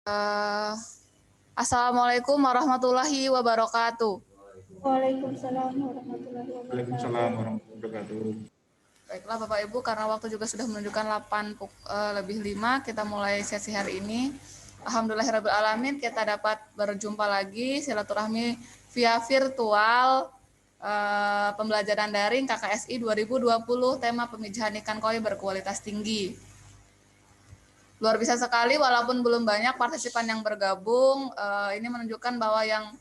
Eh, Assalamualaikum warahmatullahi wabarakatuh. Waalaikumsalam warahmatullahi Waalaikumsalam wabarakatuh. warahmatullahi wabarakatuh. Baiklah Bapak Ibu, karena waktu juga sudah menunjukkan 8:05, kita mulai sesi hari ini. Alhamdulillahirrahmanirrahim, kita dapat berjumpa lagi silaturahmi via virtual pembelajaran daring KKSI 2020, tema pemijahan ikan koi berkualitas tinggi. Luar biasa sekali, walaupun belum banyak partisipan yang bergabung, ini menunjukkan bahwa yang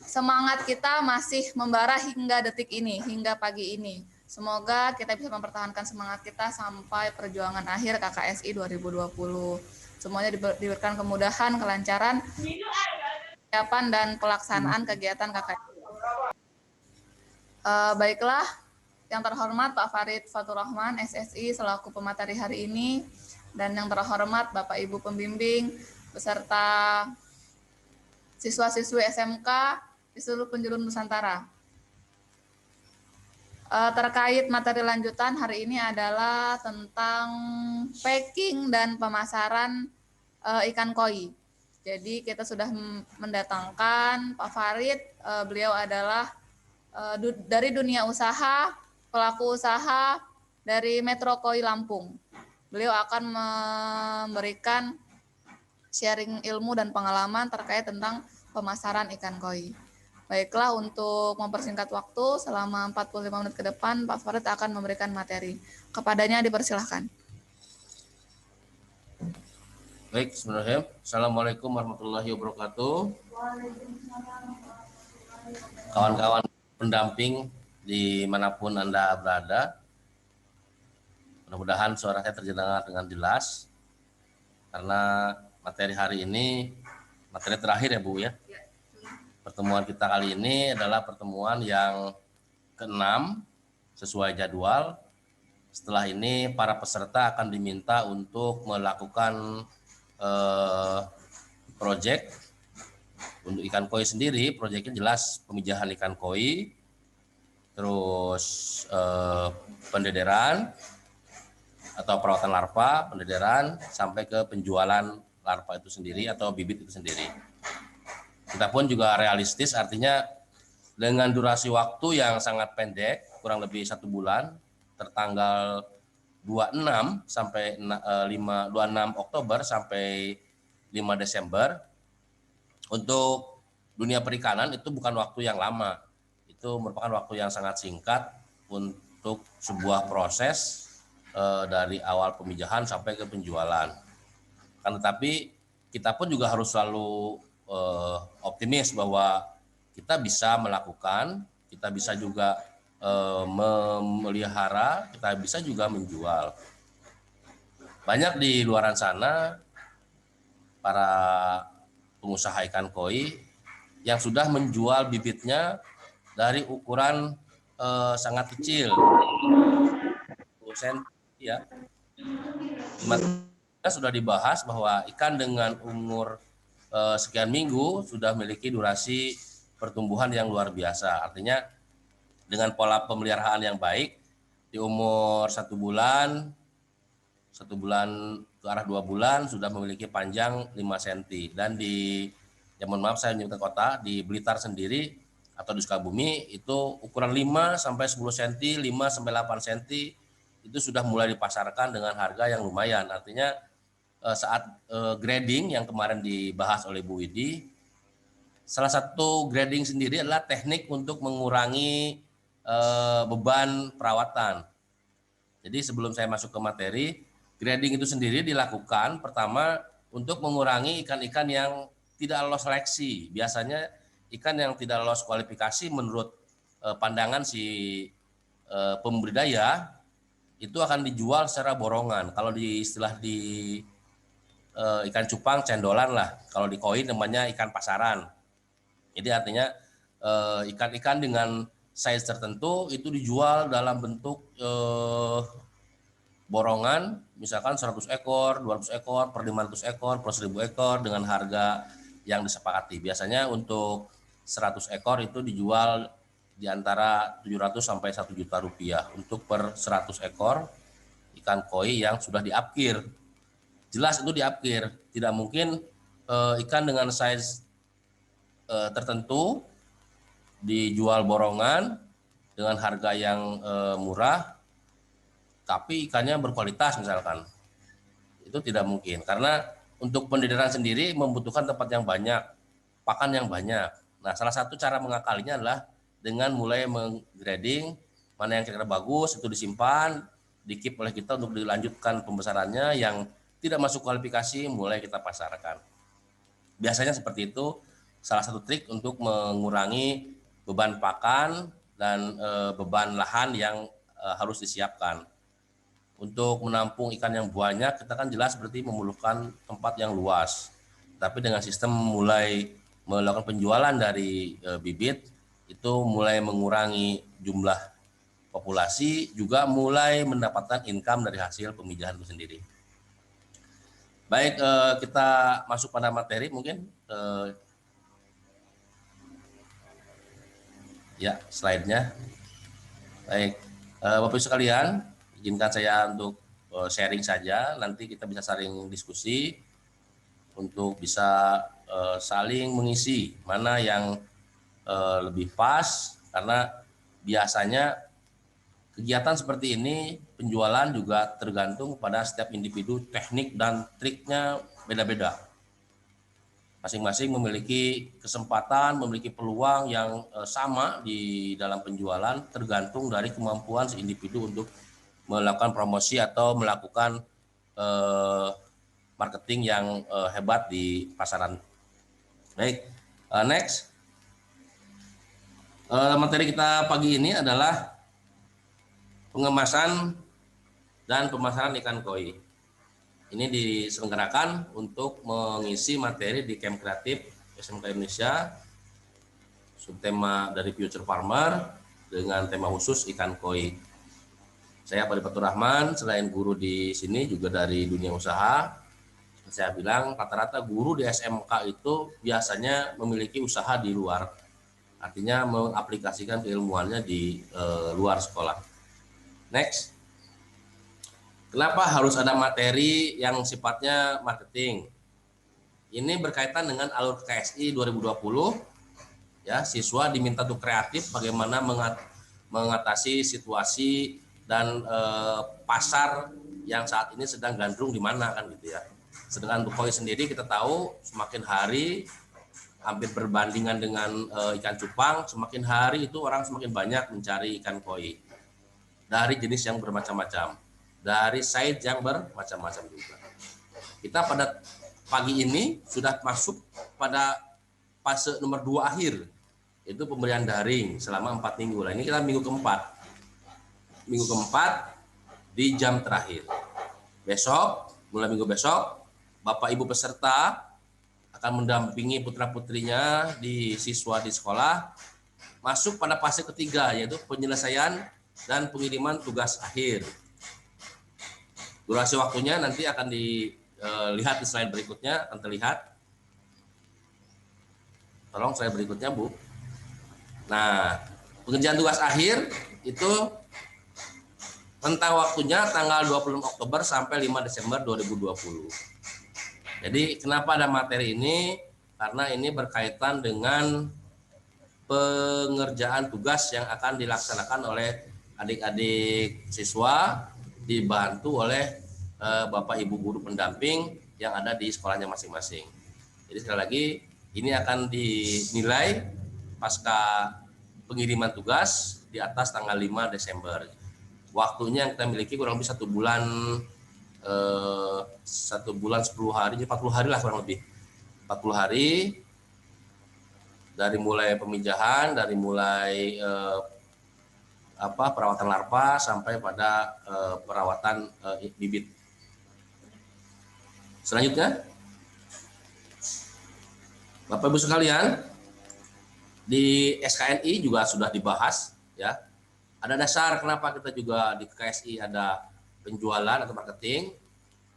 semangat kita masih membara hingga detik ini, hingga pagi ini. Semoga kita bisa mempertahankan semangat kita sampai perjuangan akhir KKSI 2020. Semuanya diberikan kemudahan, kelancaran, persiapan dan pelaksanaan kegiatan KKSI. Baiklah, yang terhormat Pak Farid Fatur Rahman, SSI, selaku pemateri hari ini, dan yang terhormat Bapak Ibu pembimbing, beserta siswa-siswi SMK di seluruh penjuru Nusantara. Terkait materi lanjutan hari ini adalah tentang packing dan pemasaran ikan koi. Jadi kita sudah mendatangkan Pak Farid, beliau adalah dari dunia usaha, pelaku usaha dari Metro Koi Lampung. Beliau akan memberikan sharing ilmu dan pengalaman terkait tentang pemasaran ikan koi. Baiklah, untuk mempersingkat waktu selama 45 menit ke depan, Pak Farid akan memberikan materi. Kepadanya dipersilahkan. Baik, bismillahirrahmanirrahim. Assalamualaikum warahmatullahi wabarakatuh. Kawan-kawan pendamping dimanapun Anda berada, mudah-mudahan suara saya terdengar dengan jelas, karena materi hari ini materi terakhir ya Bu ya. Pertemuan kita kali ini adalah pertemuan yang ke-6 sesuai jadwal. Setelah ini para peserta akan diminta untuk melakukan proyek untuk ikan koi sendiri. Proyeknya jelas pemijahan ikan koi, terus pendederan atau perawatan larva, pendederan sampai ke penjualan larva itu sendiri atau bibit itu sendiri. Kita pun juga realistis, artinya dengan durasi waktu yang sangat pendek, kurang lebih 1 bulan, tertanggal 26 sampai 26 Oktober sampai 5 Desember. Untuk dunia perikanan itu bukan waktu yang lama, itu merupakan waktu yang sangat singkat untuk sebuah proses dari awal pemijahan sampai ke penjualan. Kan tetapi kita pun juga harus selalu optimis bahwa kita bisa melakukan, kita bisa juga memelihara, kita bisa juga menjual. Banyak di luaran sana para pengusaha ikan koi yang sudah menjual bibitnya dari ukuran sangat kecil, 10 cm ya. Sudah dibahas bahwa ikan dengan umur sekian minggu sudah memiliki durasi pertumbuhan yang luar biasa. Artinya dengan pola pemeliharaan yang baik, di umur 1 bulan ke arah 2 bulan sudah memiliki panjang 5 cm. Dan ya mohon maaf saya menyebutkan kota, di Blitar sendiri atau di Sukabumi itu ukuran 5 sampai 10 cm, 5 sampai 8 cm itu sudah mulai dipasarkan dengan harga yang lumayan. Artinya saat grading yang kemarin dibahas oleh Bu Widi, salah satu grading sendiri adalah teknik untuk mengurangi beban perawatan. Jadi sebelum saya masuk ke materi, grading itu sendiri dilakukan pertama untuk mengurangi ikan-ikan yang tidak lolos seleksi. Biasanya ikan yang tidak lolos kualifikasi menurut pandangan si pembudidaya itu akan dijual secara borongan. Kalau di istilah di ikan cupang cendolan lah, kalau di koi namanya ikan pasaran. Jadi artinya ikan-ikan dengan size tertentu itu dijual dalam bentuk borongan, misalkan 100 ekor, 200 ekor, per 500 ekor, per 1000 ekor dengan harga yang disepakati. Biasanya untuk 100 ekor itu dijual di antara 700 sampai 1 juta rupiah untuk per 100 ekor ikan koi yang sudah diapkir. Jelas itu diapkir, tidak mungkin ikan dengan size tertentu dijual borongan dengan harga yang murah, tapi ikannya berkualitas misalkan. Itu tidak mungkin, karena untuk pendidikan sendiri membutuhkan tempat yang banyak, pakan yang banyak. Nah, salah satu cara mengakalinya adalah dengan mulai menggrading mana yang kira-kira bagus, itu disimpan, dikip oleh kita untuk dilanjutkan pembesarannya, yang tidak masuk kualifikasi mulai kita pasarkan. Biasanya seperti itu, salah satu trik untuk mengurangi beban pakan dan beban lahan yang harus disiapkan. Untuk menampung ikan yang banyak, kita kan jelas berarti memerlukan tempat yang luas. Tapi dengan sistem mulai melakukan penjualan dari bibit, itu mulai mengurangi jumlah populasi, juga mulai mendapatkan income dari hasil pemijahan itu sendiri. Baik, kita masuk pada materi mungkin. Ya, slide-nya. Baik, Bapak Ibu sekalian, izinkan saya untuk sharing saja, nanti kita bisa saling diskusi untuk bisa saling mengisi mana yang lebih pas, karena biasanya kegiatan seperti ini penjualan juga tergantung pada setiap individu, teknik dan triknya beda-beda. Masing-masing memiliki kesempatan, memiliki peluang yang sama di dalam penjualan, tergantung dari kemampuan si individu untuk melakukan promosi atau melakukan marketing yang hebat di pasaran. Baik, next. Materi kita pagi ini adalah pengemasan dan pemasaran ikan koi. Ini diselenggarakan untuk mengisi materi di Camp Kreatif SMK Indonesia, subtema dari Future Farmer dengan tema khusus ikan koi. Saya Pak Fatur Rahman, selain guru di sini juga dari dunia usaha. Saya bilang rata-rata guru di SMK itu biasanya memiliki usaha di luar, artinya mengaplikasikan keilmuannya di luar sekolah. Next. Kenapa harus ada materi yang sifatnya marketing? Ini berkaitan dengan alur KSI 2020. Ya, siswa diminta untuk kreatif bagaimana mengatasi situasi dan pasar yang saat ini sedang gandrung di mana kan gitu ya. Sedangkan untuk koi sendiri kita tahu semakin hari hampir berbandingan dengan ikan cupang, semakin hari itu orang semakin banyak mencari ikan koi dari jenis yang bermacam-macam, dari size yang bermacam-macam juga. Kita pada pagi ini sudah masuk pada fase nomor 2 akhir, yaitu pemberian daring selama 4 minggu. Nah, ini kita minggu keempat. Minggu keempat di jam terakhir. Besok, mulai minggu besok, Bapak Ibu peserta akan mendampingi putra-putrinya di siswa di sekolah masuk pada fase ketiga, yaitu penyelesaian dan pengiriman tugas akhir. Durasi waktunya nanti akan dilihat di slide berikutnya, akan terlihat. Tolong slide berikutnya, Bu. Nah, pengerjaan tugas akhir itu rentang waktunya tanggal 26 Oktober sampai 5 Desember 2020. Jadi kenapa ada materi ini? Karena ini berkaitan dengan pengerjaan tugas yang akan dilaksanakan oleh adik-adik siswa dibantu oleh Bapak Ibu guru pendamping yang ada di sekolahnya masing-masing. Jadi sekali lagi ini akan dinilai pasca pengiriman tugas di atas tanggal 5 Desember. Waktunya yang kita miliki kurang lebih 1 bulan 10 hari, 40 hari lah kurang lebih. 40 hari dari mulai pemijahan, dari mulai perawatan larva sampai pada perawatan bibit. Selanjutnya, Bapak Ibu sekalian, di SKNI juga sudah dibahas ya. Ada dasar kenapa kita juga di KSI ada penjualan atau marketing.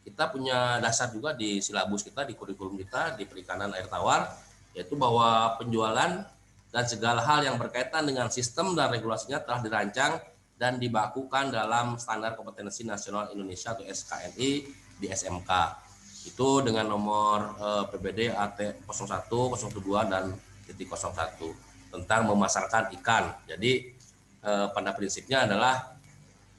Kita punya dasar juga di silabus kita, di kurikulum kita di perikanan air tawar, yaitu bahwa penjualan dan segala hal yang berkaitan dengan sistem dan regulasinya telah dirancang dan dibakukan dalam Standar Kompetensi Nasional Indonesia atau SKNI di SMK. Itu dengan nomor PBD AT 01, 02 dan titik 01 tentang memasarkan ikan. Jadi pada prinsipnya adalah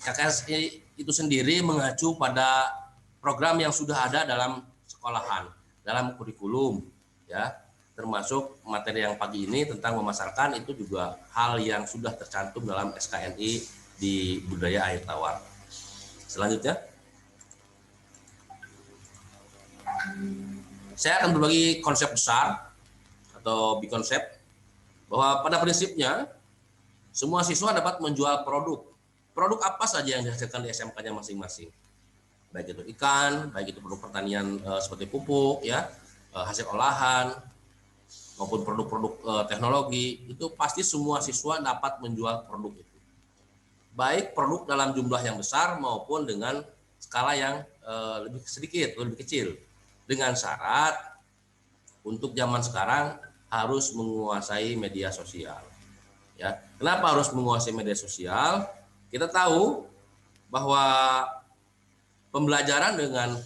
KKSI itu sendiri mengacu pada program yang sudah ada dalam sekolahan, dalam kurikulum, ya, termasuk materi yang pagi ini tentang memasarkan itu juga hal yang sudah tercantum dalam SKNI di budaya air tawar. Selanjutnya, saya akan berbagi konsep besar atau konsep bahwa pada prinsipnya semua siswa dapat menjual produk. Produk apa saja yang dihasilkan di SMK-nya masing-masing. Baik itu ikan, baik itu produk pertanian seperti pupuk, ya, hasil olahan, maupun produk-produk teknologi, itu pasti semua siswa dapat menjual produk itu. Baik produk dalam jumlah yang besar maupun dengan skala yang lebih sedikit, lebih kecil. Dengan syarat untuk zaman sekarang harus menguasai media sosial. Ya, kenapa harus menguasai media sosial? Kita tahu bahwa pembelajaran dengan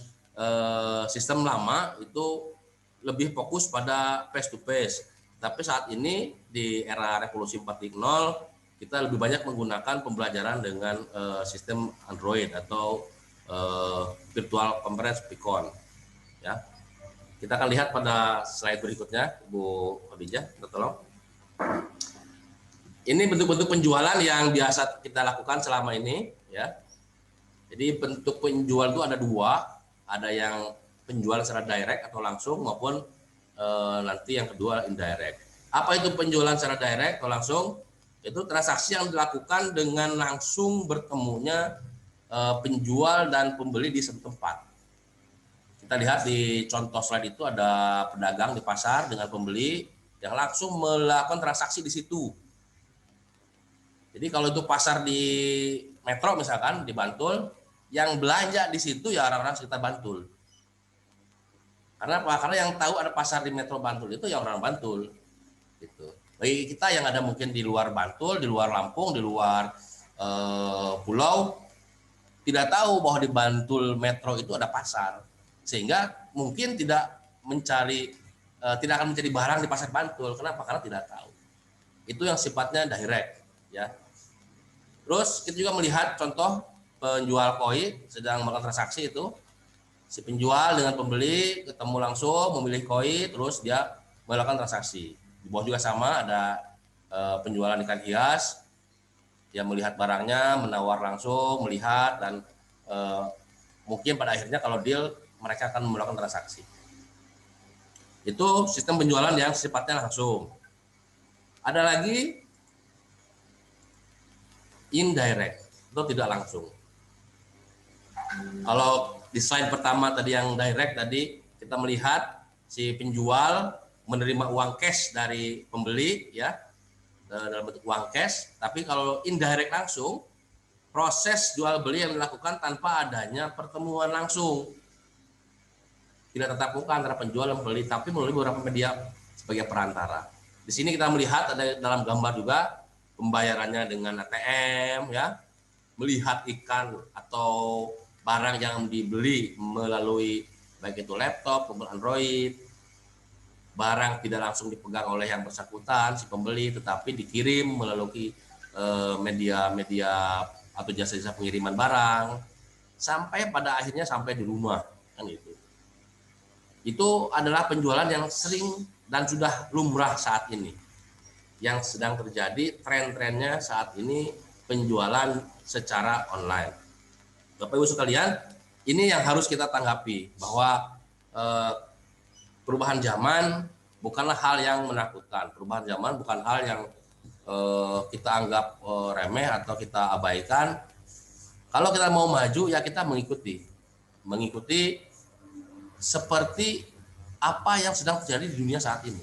sistem lama itu lebih fokus pada face to face. Tapi saat ini di era revolusi 4.0 kita lebih banyak menggunakan pembelajaran dengan sistem Android atau virtual conference Vicon. Ya, kita akan lihat pada slide berikutnya, Bu Khadijah, tolong. Ini bentuk-bentuk penjualan yang biasa kita lakukan selama ini, ya. Jadi bentuk penjual itu ada dua, ada yang penjual secara direct atau langsung maupun nanti yang kedua indirect. Apa itu penjualan secara direct atau langsung? Itu transaksi yang dilakukan dengan langsung bertemunya penjual dan pembeli di satu tempat. Kita lihat di contoh slide itu ada pedagang di pasar dengan pembeli yang langsung melakukan transaksi di situ. Jadi kalau itu pasar di Metro misalkan di Bantul, yang belanja di situ ya orang-orang sekitar Bantul. Karena apa? Karena yang tahu ada pasar di Metro Bantul itu ya orang Bantul. Gitu. Bagi kita yang ada mungkin di luar Bantul, di luar Lampung, di luar pulau, tidak tahu bahwa di Bantul Metro itu ada pasar, sehingga mungkin tidak akan mencari barang di pasar Bantul. Kenapa? Karena tidak tahu. Itu yang sifatnya direct, ya. Terus kita juga melihat contoh penjual koi sedang melakukan transaksi itu, si penjual dengan pembeli ketemu langsung memilih koi, terus dia melakukan transaksi. Di bawah juga sama ada penjualan ikan hias, dia melihat barangnya, menawar langsung, melihat dan mungkin pada akhirnya kalau deal mereka akan melakukan transaksi. Itu sistem penjualan yang sifatnya langsung. Ada lagi indirect atau tidak langsung. Kalau di slide pertama tadi yang direct tadi kita melihat si penjual menerima uang cash dari pembeli, ya, dalam bentuk uang cash. Tapi kalau indirect langsung, proses jual beli yang dilakukan tanpa adanya pertemuan langsung, tidak tatap muka antara penjual dan pembeli, tapi melalui beberapa media sebagai perantara. Di sini kita melihat ada dalam gambar juga pembayarannya dengan ATM, ya, melihat ikan atau barang yang dibeli melalui baik itu laptop maupun Android, barang tidak langsung dipegang oleh yang bersangkutan si pembeli, tetapi dikirim melalui media-media atau jasa-jasa pengiriman barang sampai pada akhirnya sampai di rumah, kan itu. Itu adalah penjualan yang sering dan sudah lumrah saat ini. Yang sedang terjadi tren-trennya saat ini penjualan secara online. Bapak Ibu sekalian, ini yang harus kita tanggapi bahwa perubahan zaman bukanlah hal yang menakutkan. Perubahan zaman bukan hal yang kita anggap remeh atau kita abaikan. Kalau kita mau maju ya kita mengikuti seperti apa yang sedang terjadi di dunia saat ini.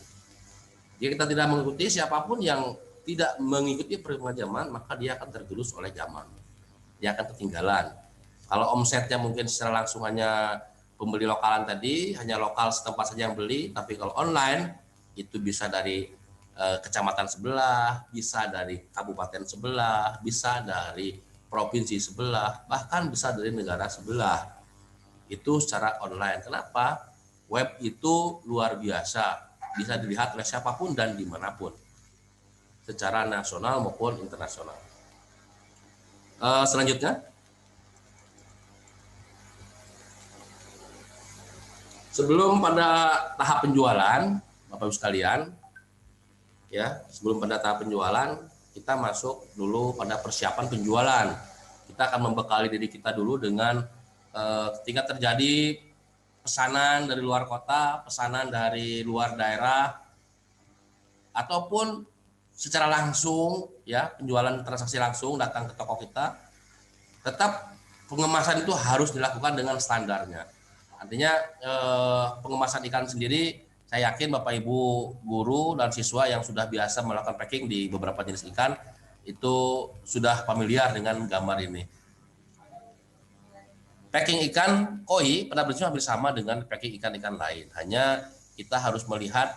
Jika kita tidak mengikuti, siapapun yang tidak mengikuti perkembangan zaman, maka dia akan tergerus oleh zaman. Dia akan ketinggalan. Kalau omsetnya mungkin secara langsung hanya pembeli lokalan tadi, hanya lokal setempat saja yang beli, tapi kalau online itu bisa dari kecamatan sebelah, bisa dari kabupaten sebelah, bisa dari provinsi sebelah, bahkan bisa dari negara sebelah. itu secara online. Kenapa? Web itu luar biasa, bisa dilihat oleh siapapun dan dimanapun, secara nasional maupun internasional. Selanjutnya, sebelum pada tahap penjualan, Bapak Ibu sekalian, ya, sebelum pada tahap penjualan, kita masuk dulu pada persiapan penjualan. Kita akan membekali diri kita dulu dengan ketika terjadi pesanan dari luar kota, pesanan dari luar daerah, ataupun secara langsung, ya, penjualan transaksi langsung datang ke toko kita, tetap pengemasan itu harus dilakukan dengan standarnya. Artinya pengemasan ikan sendiri, saya yakin Bapak Ibu guru dan siswa yang sudah biasa melakukan packing di beberapa jenis ikan itu sudah familiar dengan gambar ini. Packing ikan koi pada prinsipnya hampir sama dengan packing ikan-ikan lain. Hanya kita harus melihat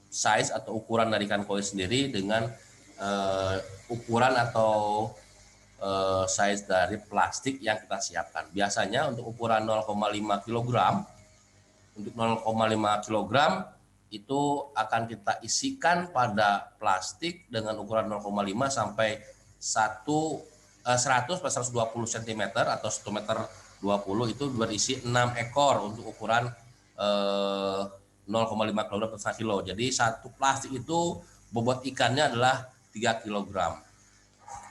size atau ukuran dari ikan koi sendiri dengan ukuran atau size dari plastik yang kita siapkan. Biasanya untuk ukuran 0,5 kg, untuk 0,5 kg itu akan kita isikan pada plastik dengan ukuran 0,5 sampai 100 per 120 cm atau 1 meter 20 itu berisi 6 ekor untuk ukuran 0,5 kg per 1 kilo. Jadi satu plastik itu bobot ikannya adalah 3 kg.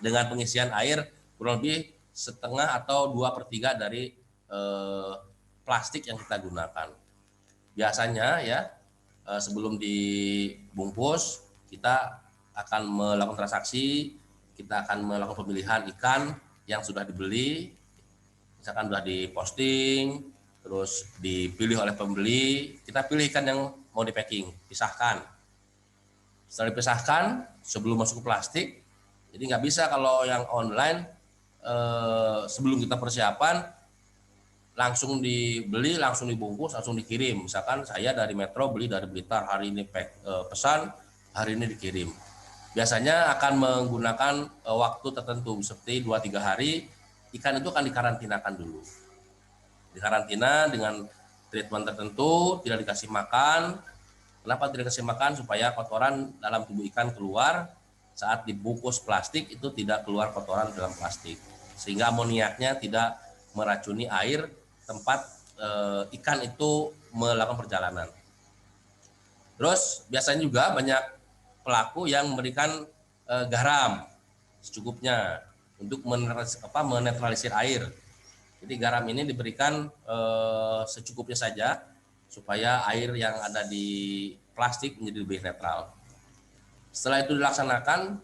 Dengan pengisian air kurang lebih setengah atau 2/3 dari plastik yang kita gunakan. Biasanya ya sebelum dibungkus kita akan melakukan transaksi, kita akan melakukan pemilihan ikan yang sudah dibeli, misalkan sudah diposting, terus dipilih oleh pembeli, kita pilih ikan yang mau di packing, pisahkan. Setelah dipisahkan sebelum masuk ke plastik, jadi nggak bisa kalau yang online sebelum kita persiapan langsung dibeli, langsung dibungkus, langsung dikirim. Misalkan saya dari Metro beli dari Blitar, hari ini pesan, hari ini dikirim. Biasanya akan menggunakan waktu tertentu seperti 2-3 hari, ikan itu akan dikarantinakan dulu. Dikarantina dengan treatment tertentu, tidak dikasih makan. Kenapa tidak dikasih makan? Supaya kotoran dalam tubuh ikan keluar, saat dibungkus plastik itu tidak keluar kotoran dalam plastik. Sehingga amoniaknya tidak meracuni air tempat ikan itu melakukan perjalanan. Terus biasanya juga banyak pelaku yang memberikan garam secukupnya untuk menetralisir air. Jadi garam ini diberikan secukupnya saja supaya air yang ada di plastik menjadi lebih netral. Setelah itu dilaksanakan,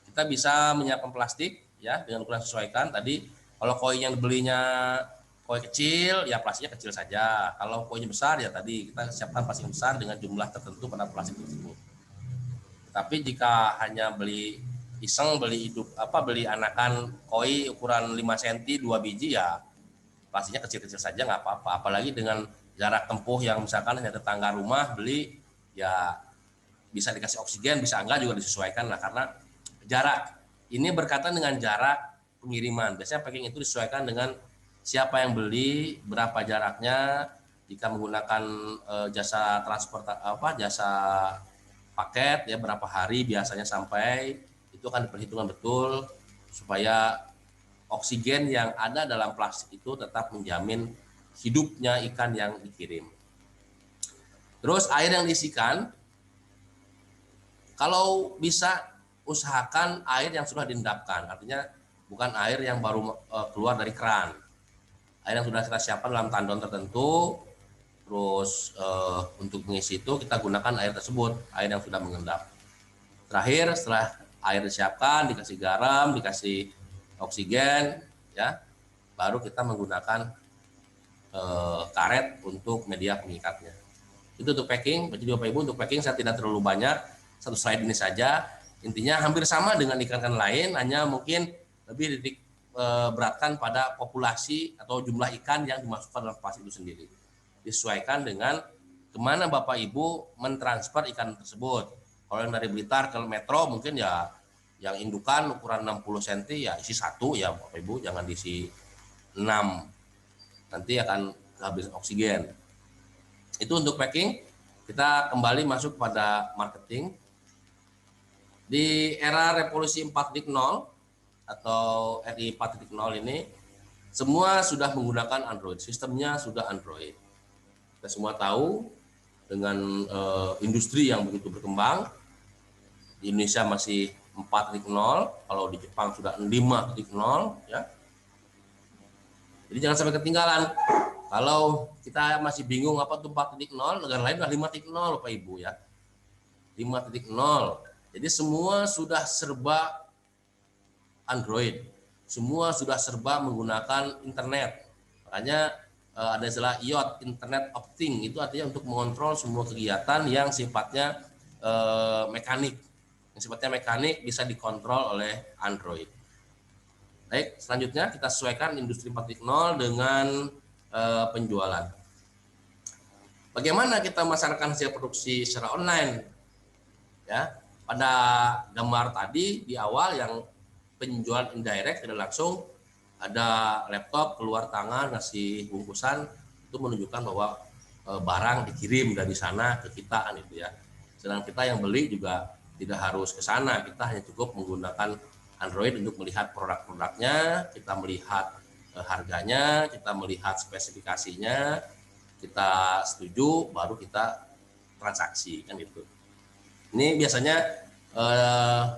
kita bisa menyiapkan plastik ya dengan ukuran sesuaikan. Tadi kalau koi yang dibelinya koi kecil, ya plastiknya kecil saja. Kalau koinya besar, ya tadi kita siapkan plastik besar dengan jumlah tertentu pada plastik tersebut. Tapi jika hanya beli iseng, beli anakan koi ukuran 5 cm 2 biji, ya plastiknya kecil-kecil saja nggak apa-apa. Apalagi dengan jarak tempuh yang misalkan hanya tetangga rumah beli, ya bisa dikasih oksigen, bisa enggak juga disesuaikan lah, karena jarak ini berkaitan dengan jarak pengiriman. Biasanya packing itu disesuaikan dengan siapa yang beli, berapa jaraknya. Jika menggunakan jasa transport jasa paket ya berapa hari biasanya sampai, itu akan diperhitungkan betul supaya oksigen yang ada dalam plastik itu tetap menjamin hidupnya ikan yang dikirim. Terus air yang diisikan, kalau bisa usahakan air yang sudah diendapkan, artinya bukan air yang baru keluar dari keran. Air yang sudah kita siapkan dalam tandon tertentu, terus untuk mengisi itu kita gunakan air tersebut, air yang sudah mengendap. Terakhir setelah air disiapkan, dikasih garam, dikasih oksigen, ya, baru kita menggunakan karet untuk media pengikatnya. Itu untuk packing. Jadi Bapak Ibu, untuk packing saya tidak terlalu banyak, satu slide ini saja. Intinya hampir sama dengan ikan-ikan lain, hanya mungkin lebih beratkan pada populasi atau jumlah ikan yang dimasukkan dalam plastik itu sendiri. Disesuaikan dengan kemana Bapak Ibu mentransfer ikan tersebut. Kalau yang dari Blitar ke Metro mungkin ya yang indukan ukuran 60 cm ya isi 1 ya Bapak Ibu, jangan diisi 6 nanti akan kehabisan oksigen. Itu untuk packing. Kita kembali masuk pada marketing. Di era revolusi 4.0 atau RI 4.0 ini semua sudah menggunakan Android, sistemnya sudah Android. Kita semua tahu dengan industri yang begitu berkembang, di Indonesia masih 4.0, kalau di Jepang sudah 5.0 ya. Jadi jangan sampai ketinggalan. Kalau kita masih bingung apa itu 4.0, negara lain sudah 5.0 Bapak Ibu ya. 5.0. Jadi semua sudah serba Android. Semua sudah serba menggunakan internet. Makanya ada istilah IoT, Internet of Things, itu artinya untuk mengontrol semua kegiatan yang sifatnya mekanik. Yang sifatnya mekanik bisa dikontrol oleh Android. Baik, selanjutnya kita sesuaikan industri 4.0 dengan penjualan. Bagaimana kita memasarkan hasil produksi secara online? Ya, pada gambar tadi di awal yang penjualan indirect tidak langsung, ada laptop keluar tangan ngasih bungkusan, itu menunjukkan bahwa barang dikirim dari sana ke kita kan itu ya. Sedang kita yang beli juga tidak harus ke sana, kita hanya cukup menggunakan Android untuk melihat produk-produknya, kita melihat harganya, kita melihat spesifikasinya, kita setuju, baru kita transaksi kan itu. Ini biasanya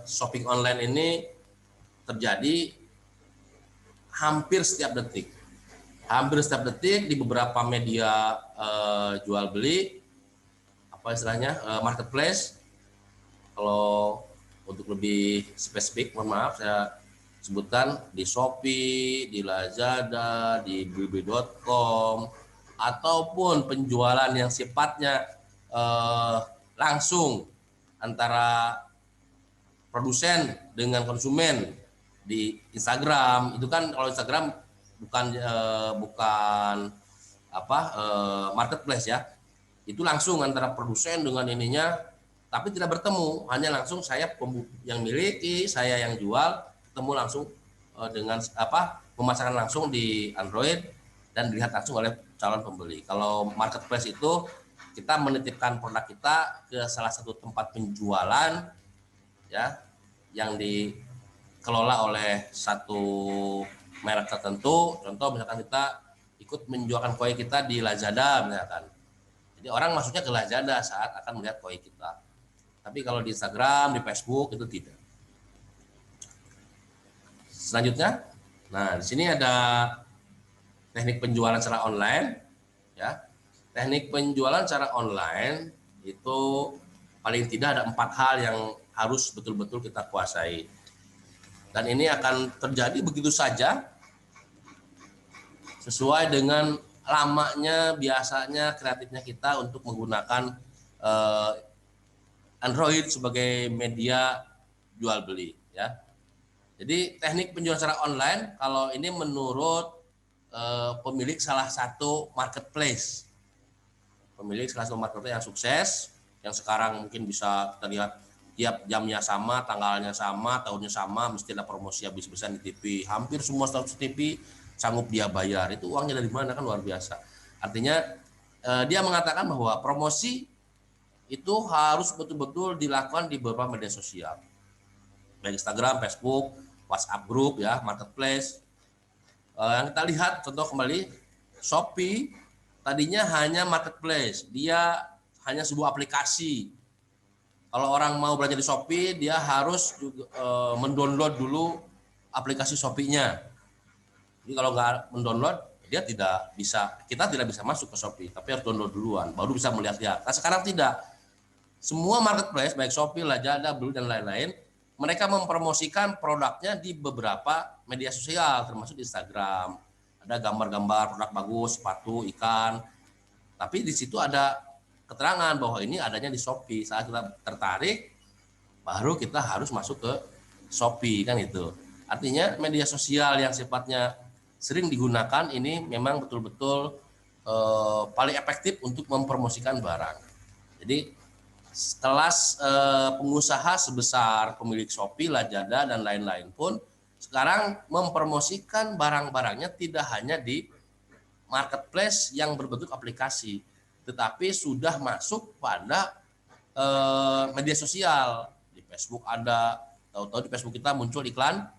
shopping online ini terjadi hampir setiap detik. Hampir setiap detik di beberapa media jual beli, apa istilahnya, marketplace. Kalau untuk lebih spesifik, mohon maaf saya sebutkan di Shopee, di Lazada, di blibli.com, ataupun penjualan yang sifatnya langsung antara produsen dengan konsumen di Instagram. Itu kan kalau Instagram bukan marketplace ya, itu langsung antara produsen dengan ininya, tapi tidak bertemu, hanya langsung saya yang miliki, saya yang jual, ketemu langsung dengan pemasaran langsung di Android dan dilihat langsung oleh calon pembeli. Kalau marketplace itu kita menitipkan produk kita ke salah satu tempat penjualan ya, yang dikelola oleh satu merek tertentu. Contoh misalkan kita ikut menjualkan kue kita di Lazada misalkan. Jadi orang masuknya ke Lazada saat akan melihat kue kita. Tapi kalau di Instagram, di Facebook itu tidak. Selanjutnya, nah di sini ada teknik penjualan secara online, ya. Teknik penjualan secara online itu paling tidak ada 4 hal yang harus betul-betul kita kuasai. Dan ini akan terjadi begitu saja, sesuai dengan lamanya biasanya kreatifnya kita untuk menggunakan Android sebagai media jual beli ya. Jadi teknik penjualan secara online kalau ini menurut pemilik salah satu marketplace. Pemilik salah satu marketplace yang sukses, yang sekarang mungkin bisa kita lihat tiap jamnya sama, tanggalnya sama, tahunnya sama, mesti ada promosi habis-habisan di TV. Hampir semua stasiun TV sanggup dia bayar. Itu uangnya dari mana, kan luar biasa. Artinya dia mengatakan bahwa promosi itu harus betul-betul dilakukan di beberapa media sosial, baik Instagram, Facebook, WhatsApp group ya, marketplace. Yang kita lihat contoh kembali Shopee tadinya hanya marketplace, dia hanya sebuah aplikasi. Kalau orang mau belanja di Shopee, dia harus juga, mendownload dulu aplikasi Shopee-nya. Jadi kalau nggak mendownload, dia tidak bisa, kita tidak bisa masuk ke Shopee, tapi harus download duluan, baru bisa melihat-lihat. Nah sekarang tidak. Semua marketplace, baik Shopee, Lazada, Blue, dan lain-lain, mereka mempromosikan produknya di beberapa media sosial, termasuk di Instagram. Ada gambar-gambar produk bagus, sepatu, ikan. Tapi di situ ada keterangan bahwa ini adanya di Shopee. Saat kita tertarik, baru kita harus masuk ke Shopee, kan itu. Artinya media sosial yang sifatnya sering digunakan ini memang betul-betul paling efektif untuk mempromosikan barang. Jadi kelas pengusaha sebesar pemilik Shopee, Lazada, dan lain-lain pun sekarang mempromosikan barang-barangnya tidak hanya di marketplace yang berbentuk aplikasi, tetapi sudah masuk pada media sosial. Di Facebook ada, tahu-tahu di Facebook kita muncul iklan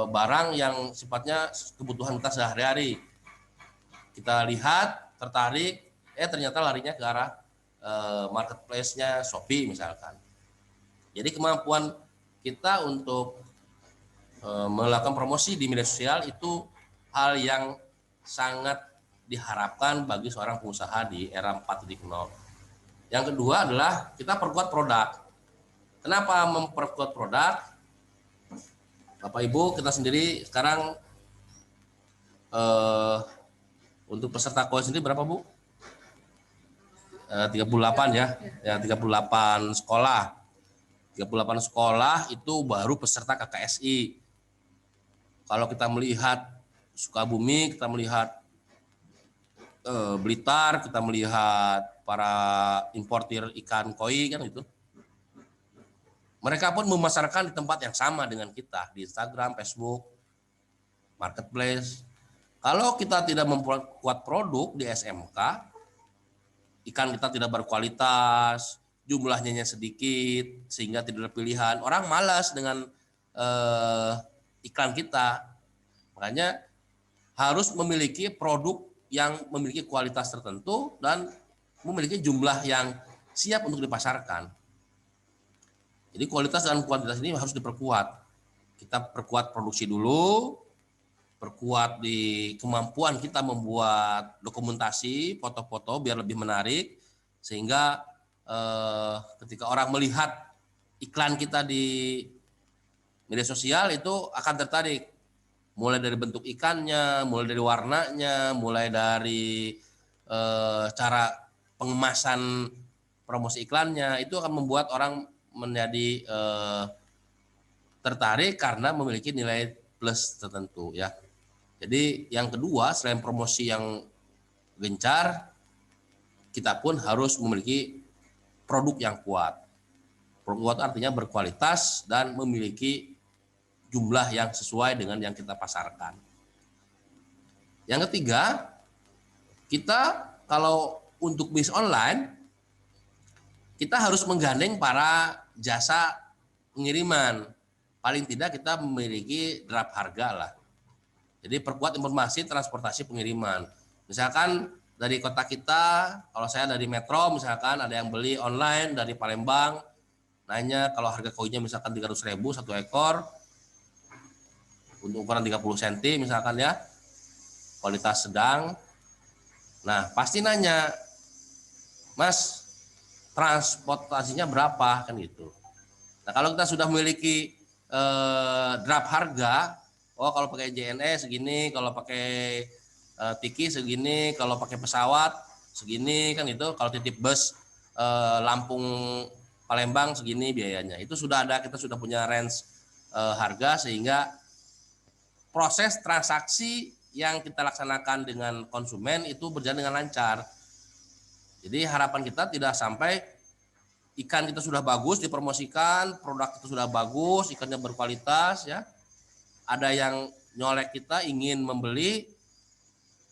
barang yang sifatnya kebutuhan kita sehari-hari. Kita lihat, tertarik, ternyata larinya ke arah marketplace-nya Shopee misalkan. Jadi kemampuan kita untuk melakukan promosi di media sosial itu hal yang sangat diharapkan bagi seorang pengusaha di era 4.0. Yang kedua adalah kita perkuat produk. Kenapa memperkuat produk? Bapak Ibu, kita sendiri sekarang untuk peserta KOI sendiri berapa, Bu? 38 ya. Ya, 38 sekolah. 38 sekolah itu baru peserta KKSI. Kalau kita melihat Sukabumi, kita melihat Blitar, kita melihat para importir ikan koi kan itu. Mereka pun memasarkan di tempat yang sama dengan kita, di Instagram, Facebook, marketplace. Kalau kita tidak memperkuat produk di SMK, ikan kita tidak berkualitas, jumlahnya sedikit, sehingga tidak ada pilihan. Orang malas dengan iklan kita. Makanya harus memiliki produk yang memiliki kualitas tertentu dan memiliki jumlah yang siap untuk dipasarkan. Jadi kualitas dan kuantitas ini harus diperkuat. Kita perkuat produksi dulu, perkuat di kemampuan kita membuat dokumentasi, foto-foto biar lebih menarik, sehingga ketika orang melihat iklan kita di media sosial itu akan tertarik. Mulai dari bentuk ikannya, mulai dari warnanya, mulai dari cara pengemasan promosi iklannya, itu akan membuat orang menjadi tertarik karena memiliki nilai plus tertentu ya. Jadi yang kedua, selain promosi yang gencar, kita pun harus memiliki produk yang kuat. Produk kuat artinya berkualitas dan memiliki jumlah yang sesuai dengan yang kita pasarkan. Yang ketiga, kita kalau untuk bisnis online, kita harus menggandeng para jasa pengiriman. Paling tidak kita memiliki draft harga lah. Jadi perkuat informasi transportasi pengiriman. Misalkan dari kota kita, kalau saya dari Metro misalkan ada yang beli online dari Palembang, nanya kalau harga koinya misalkan 300.000 satu ekor, untuk ukuran 30 cm misalkan ya, kualitas sedang. Nah pasti nanya, Mas transportasinya berapa kan gitu. Nah kalau kita sudah memiliki draft harga, oh kalau pakai JNE segini, kalau pakai Tiki segini, kalau pakai pesawat segini kan itu, kalau titip bus Lampung Palembang segini biayanya. Itu sudah ada, kita sudah punya range harga, sehingga proses transaksi yang kita laksanakan dengan konsumen itu berjalan dengan lancar. Jadi harapan kita tidak sampai ikan kita sudah bagus dipromosikan, produk itu sudah bagus, ikannya berkualitas ya. Ada yang nyolek kita ingin membeli,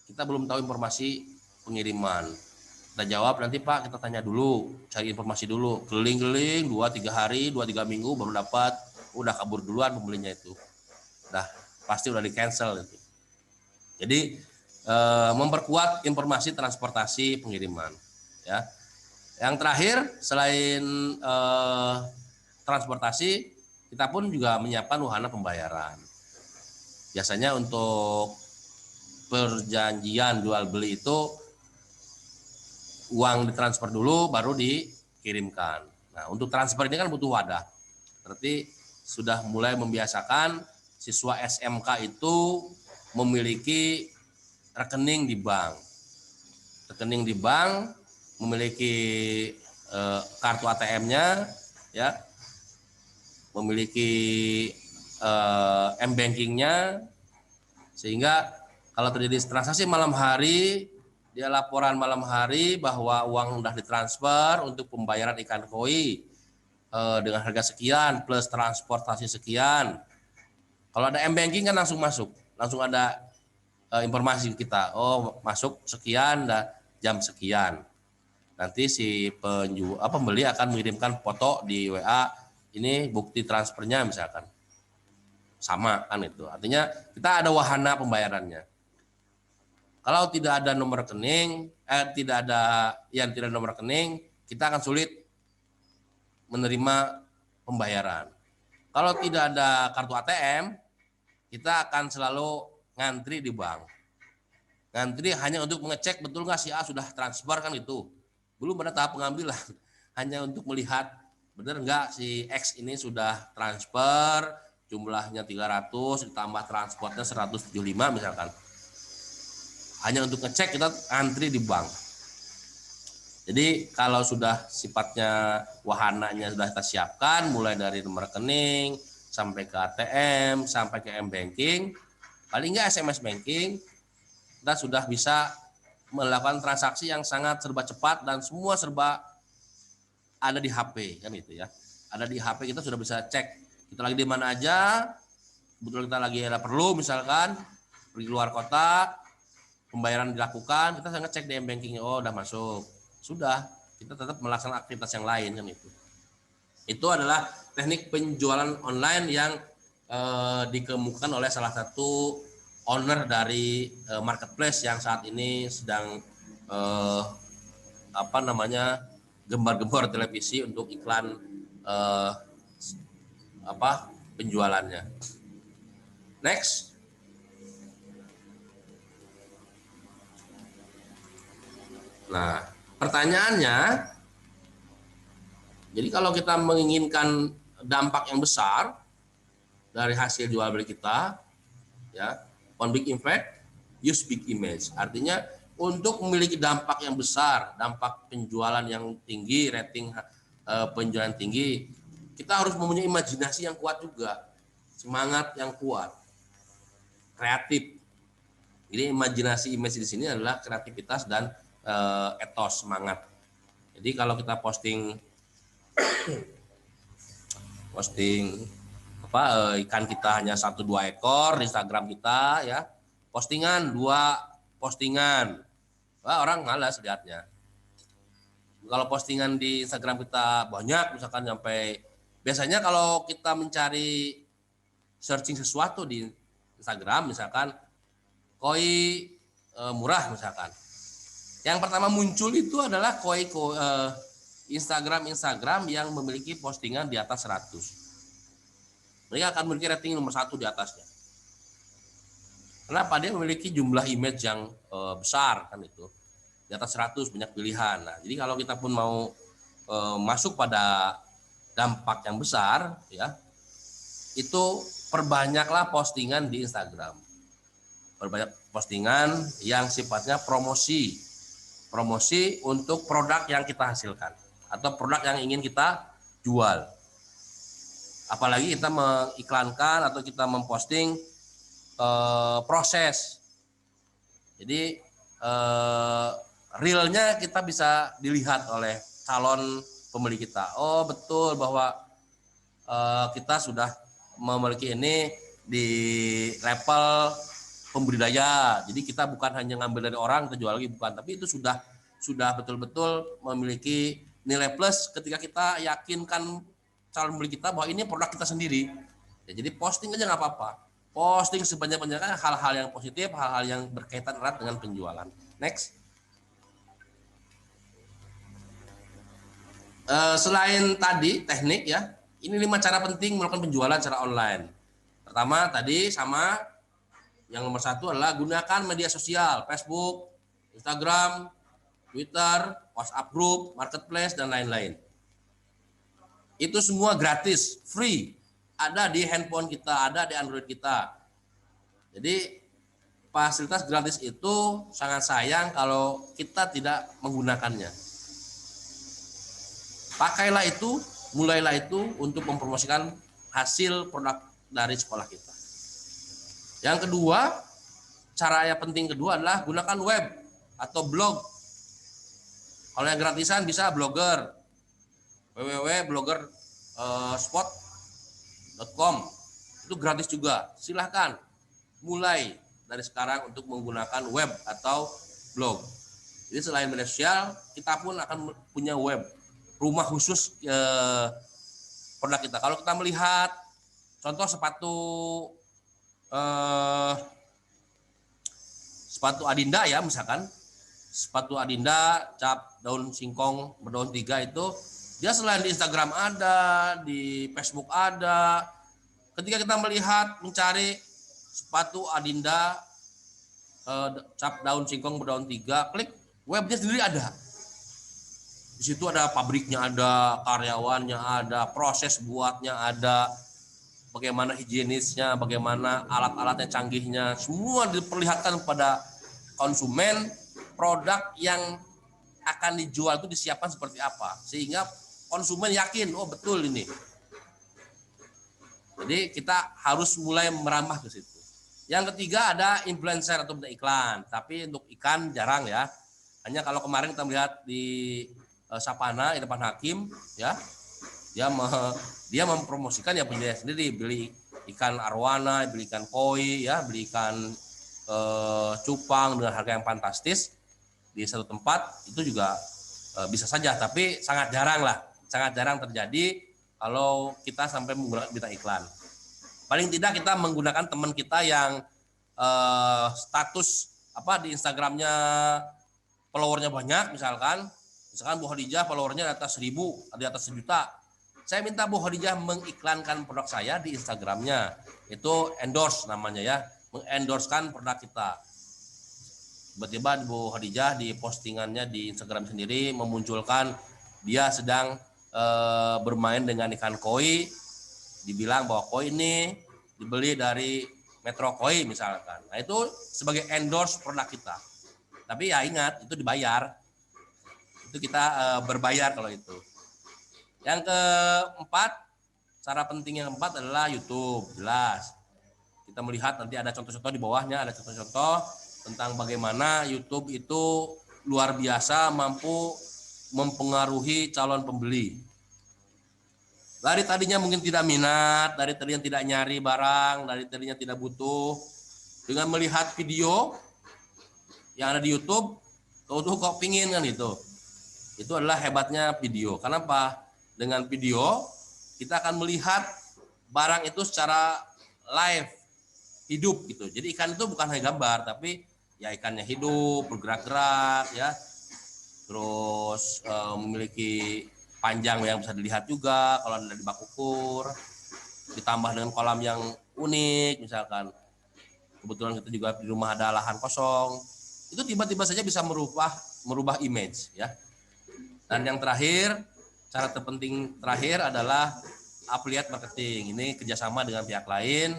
kita belum tahu informasi pengiriman. Kita jawab nanti Pak, kita tanya dulu, cari informasi dulu, keliling-keliling 2-3 hari, 2-3 minggu baru dapat, udah kabur duluan pembelinya itu. Udah pasti udah di cancel itu. Jadi memperkuat informasi transportasi pengiriman ya. Yang terakhir selain transportasi, kita pun juga menyiapkan wahana pembayaran. Biasanya untuk perjanjian jual beli itu uang ditransfer dulu baru dikirimkan. Nah untuk transfer ini kan butuh wadah. Berarti sudah mulai membiasakan siswa SMK itu memiliki rekening di bank. Rekening di bank, memiliki kartu ATM-nya, ya, memiliki m-banking-nya, sehingga kalau terjadi transaksi malam hari, dia laporan malam hari bahwa uang sudah ditransfer untuk pembayaran ikan koi dengan harga sekian plus transportasi sekian. Kalau ada m-banking kan langsung masuk, langsung ada informasi kita. Oh, masuk sekian dan jam sekian. Nanti si pembeli akan mengirimkan foto di WA, ini bukti transfernya misalkan. Sama kan itu. Artinya kita ada wahana pembayarannya. Kalau tidak ada nomor rekening, tidak ada nomor rekening, kita akan sulit menerima pembayaran. Kalau tidak ada kartu ATM, kita akan selalu ngantri di bank. Ngantri hanya untuk mengecek betul nggak si A sudah transfer kan itu. Belum pada tahap pengambilan, hanya untuk melihat benar nggak si X ini sudah transfer, jumlahnya 300 ditambah transportnya 175 misalkan. Hanya untuk ngecek kita antri di bank. Jadi kalau sudah sifatnya wahananya sudah kita siapkan, mulai dari nomor rekening sampai ke ATM sampai ke M-banking, paling nggak SMS banking, kita sudah bisa melakukan transaksi yang sangat serba cepat dan semua serba ada di HP kan itu ya. Ada di HP kita sudah bisa cek kita lagi di mana aja, kebetulan kita lagi ada perlu misalkan pergi luar kota, pembayaran dilakukan, kita sangat cek di M-banking, oh udah masuk, sudah kita tetap melaksanakan aktivitas yang lain kan itu. Itu adalah teknik penjualan online yang dikemukakan oleh salah satu owner dari marketplace yang saat ini sedang gembar-gembor televisi untuk iklan penjualannya. Next. Nah, pertanyaannya, jadi kalau kita menginginkan dampak yang besar dari hasil jual beli kita, ya, one big impact, use big image. Artinya untuk memiliki dampak yang besar, dampak penjualan yang tinggi, rating penjualan tinggi, kita harus mempunyai imajinasi yang kuat juga, semangat yang kuat, kreatif. Jadi imajinasi image di sini adalah kreativitas dan etos, semangat. Jadi kalau kita posting ikan kita hanya 1-2 ekor di Instagram kita ya, postingan 2 postingan, wah, orang malas lihatnya. Kalau postingan di Instagram kita banyak, misalkan sampai, biasanya kalau kita mencari searching sesuatu di Instagram, misalkan koi murah misalkan, yang pertama muncul itu adalah koi Instagram yang memiliki postingan di atas 100. Mereka akan memiliki rating nomor 1 di atasnya. Kenapa? Dia memiliki jumlah image yang besar kan itu. Di atas 100 banyak pilihan. Nah, jadi kalau kita pun mau masuk pada dampak yang besar ya, itu perbanyaklah postingan di Instagram. Perbanyak postingan yang sifatnya promosi untuk produk yang kita hasilkan atau produk yang ingin kita jual. Apalagi kita mengiklankan atau kita memposting proses. Jadi realnya kita bisa dilihat oleh calon pembeli kita. Oh, betul bahwa kita sudah memiliki ini di level pembudidaya. Jadi kita bukan hanya ngambil dari orang kita jual lagi, bukan, tapi itu sudah betul-betul memiliki nilai plus ketika kita yakinkan calon pembeli kita bahwa ini produk kita sendiri. Ya, jadi posting aja nggak apa-apa. Posting sebanyak-banyaknya hal-hal yang positif, hal-hal yang berkaitan erat dengan penjualan. Next. Selain tadi teknik ya, ini 5 cara penting melakukan penjualan secara online. Pertama tadi sama, yang nomor 1 adalah gunakan media sosial, Facebook, Instagram, Twitter, WhatsApp group, marketplace, dan lain-lain. Itu semua gratis, free, ada di handphone kita, ada di Android kita. Jadi fasilitas gratis itu sangat sayang kalau kita tidak menggunakannya. Pakailah itu, mulailah itu untuk mempromosikan hasil produk dari sekolah kita. Yang kedua, cara yang penting kedua adalah gunakan web atau blog. Kalau yang gratisan bisa blogger, www.bloggerspot.com, itu gratis juga. Silahkan mulai dari sekarang untuk menggunakan web atau blog. Jadi selain media sosial, kita pun akan punya web, rumah khusus produk kita. Kalau kita melihat contoh sepatu Adinda ya, misalkan sepatu Adinda cap daun singkong berdaun 3 itu, dia selain di Instagram ada, di Facebook ada. Ketika kita melihat mencari sepatu Adinda cap daun singkong berdaun 3, klik webnya sendiri ada. Di situ ada pabriknya, ada karyawannya, ada proses buatnya, ada bagaimana higienisnya, bagaimana alat-alatnya canggihnya, semua diperlihatkan kepada konsumen. Produk yang akan dijual itu disiapkan seperti apa, sehingga konsumen yakin, oh betul ini. Jadi kita harus mulai merambah ke situ. Yang ketiga ada influencer atau iklan, tapi untuk ikan jarang ya. Hanya kalau kemarin kita melihat di Sapana, di depan Hakim, ya, dia mempromosikan ya punya sendiri, beli ikan arwana, beli ikan koi, ya, beli ikan cupang dengan harga yang fantastis di satu tempat, itu juga bisa saja, tapi sangat jarang terjadi kalau kita sampai menggunakan berita iklan. Paling tidak kita menggunakan teman kita yang status di Instagramnya followernya banyak, misalkan Bu Khadijah followernya di atas 1.000, di atas 1 juta. Saya minta Bu Khadijah mengiklankan produk saya di Instagramnya, itu endorse namanya ya, mengendorsekan produk kita. Tiba-tiba Bu Khadijah di postingannya di Instagram sendiri memunculkan dia sedang bermain dengan ikan koi, dibilang bahwa koi ini dibeli dari Metro Koi misalkan. Nah itu sebagai endorse produk kita. Tapi ya ingat, itu dibayar. Itu kita berbayar kalau itu. Yang keempat, cara penting yang keempat adalah YouTube. Jelas. Kita melihat nanti ada contoh-contoh di bawahnya, ada contoh-contoh tentang bagaimana YouTube itu luar biasa mampu mempengaruhi calon pembeli. Dari tadinya mungkin tidak minat, dari tadinya tidak nyari barang, dari tadinya tidak butuh, dengan melihat video yang ada di YouTube, kok pingin kan itu. Itu adalah hebatnya video. Kenapa? Dengan video kita akan melihat barang itu secara live, hidup gitu. Jadi ikan itu bukan hanya gambar, tapi ya ikannya hidup, bergerak-gerak ya. Terus memiliki panjang yang bisa dilihat juga kalau ada di bak ukur, ditambah dengan kolam yang unik misalkan. Kebetulan kita juga di rumah ada lahan kosong, itu tiba-tiba saja bisa merubah image ya. Dan yang terakhir, cara terpenting terakhir adalah affiliate marketing. Ini kerjasama dengan pihak lain,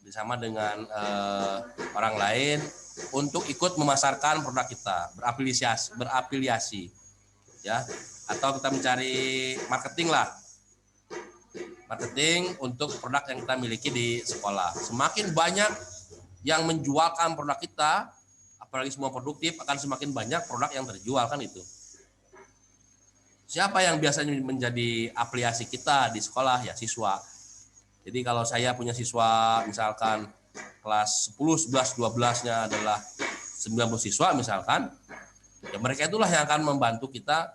bersama dengan orang lain untuk ikut memasarkan produk kita, berafiliasi ya, atau kita mencari marketing untuk produk yang kita miliki di sekolah. Semakin banyak yang menjualkan produk kita, apalagi semua produktif, akan semakin banyak produk yang terjual kan itu. Siapa yang biasanya menjadi afiliasi kita di sekolah? Ya siswa. Jadi kalau saya punya siswa misalkan kelas 10, 11, 12-nya adalah 90 siswa misalkan, ya mereka itulah yang akan membantu kita